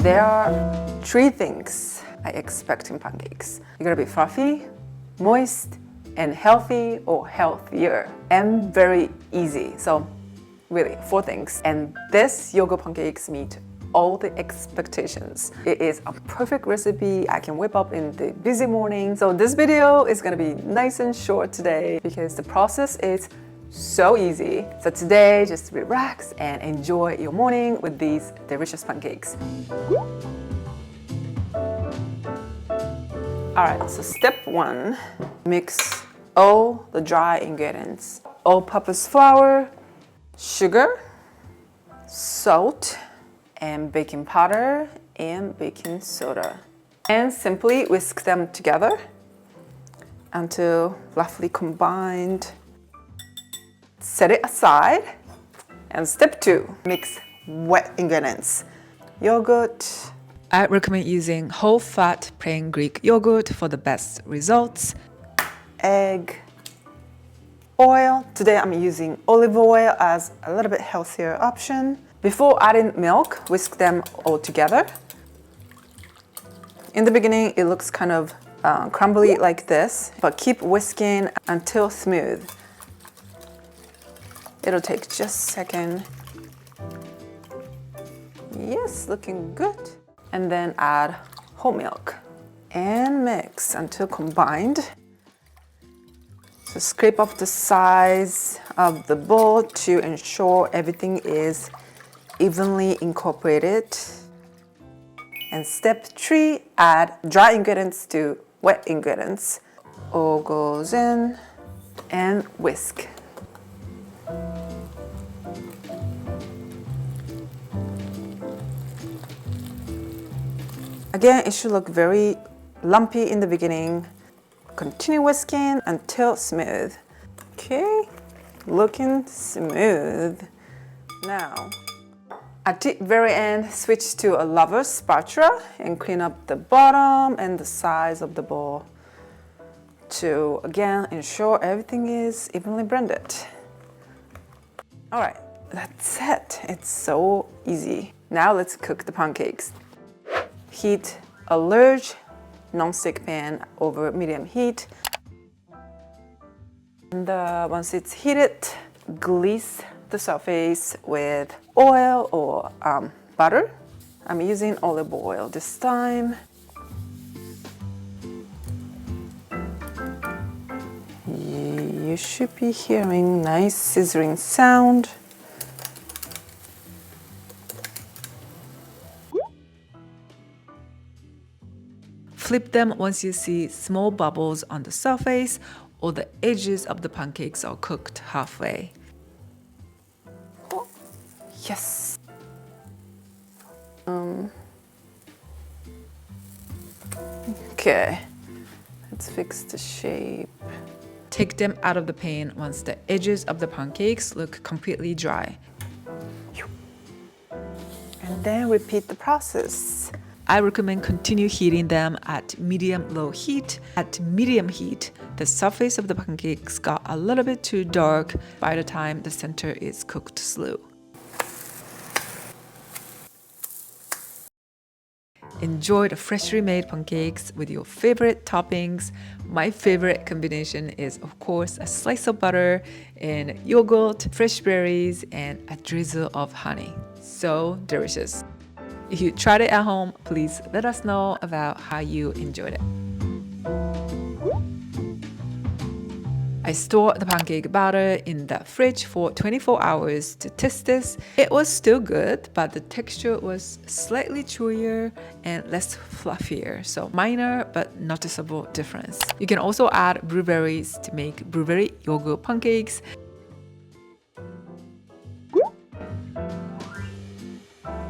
There are 3 things I expect in pancakes. You're gonna be fluffy, moist, and healthy or healthier, and very easy. So really 4 things. And this yogurt pancakes meet all the expectations. It is a perfect recipe I can whip up in the busy morning. So this video is gonna be nice and short today because the process is so easy. So today, just relax and enjoy your morning with these delicious pancakes. Alright, so step 1, mix all the dry ingredients. All-purpose flour, sugar, salt, and baking powder and baking soda. And simply whisk them together until roughly combined. Set it aside. And step 2, mix wet ingredients. Yogurt. I recommend using whole fat plain Greek yogurt for the best results. Egg. Oil. Today I'm using olive oil as a little bit healthier option. Before adding milk, whisk them all together. In the beginning, it looks kind of crumbly like this, but keep whisking until smooth. It'll take just a second. Yes, looking good. And then add whole milk and mix until combined. So scrape off the sides of the bowl to ensure everything is evenly incorporated. And step 3, add dry ingredients to wet ingredients. All goes in and whisk. Again, it should look very lumpy in the beginning. Continue whisking until smooth. Okay, looking smooth. Now, at the very end, switch to a lover's spatula and clean up the bottom and the sides of the bowl to, again, ensure everything is evenly blended. All right, that's it. It's so easy. Now let's cook the pancakes. Heat a large non-stick pan over medium heat. And once it's heated, grease the surface with oil or butter. I'm using olive oil this time. You should be hearing nice sizzling sound. Flip them once you see small bubbles on the surface or the edges of the pancakes are cooked halfway. Yes. Okay, let's fix the shape. Take them out of the pan once the edges of the pancakes look completely dry. And then repeat the process. I recommend continue heating them at medium-low heat. At medium heat, the surface of the pancakes got a little bit too dark by the time the center is cooked slow. Enjoy the freshly made pancakes with your favorite toppings. My favorite combination is, of course, a slice of butter and yogurt, fresh berries, and a drizzle of honey. So delicious. If you tried it at home, please let us know about how you enjoyed it. I stored the pancake batter in the fridge for 24 hours to test this. It was still good, but the texture was slightly chewier and less fluffier, so minor but noticeable difference. You can also add blueberries to make blueberry yogurt pancakes.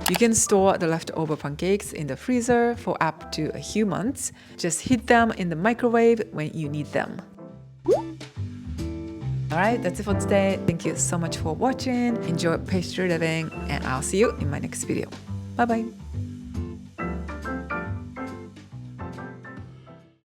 You can store the leftover pancakes in the freezer for up to a few months. Just heat them in the microwave when you need them. Alright, that's it for today. Thank you so much for watching. Enjoy pastry living, and I'll see you in my next video. Bye bye.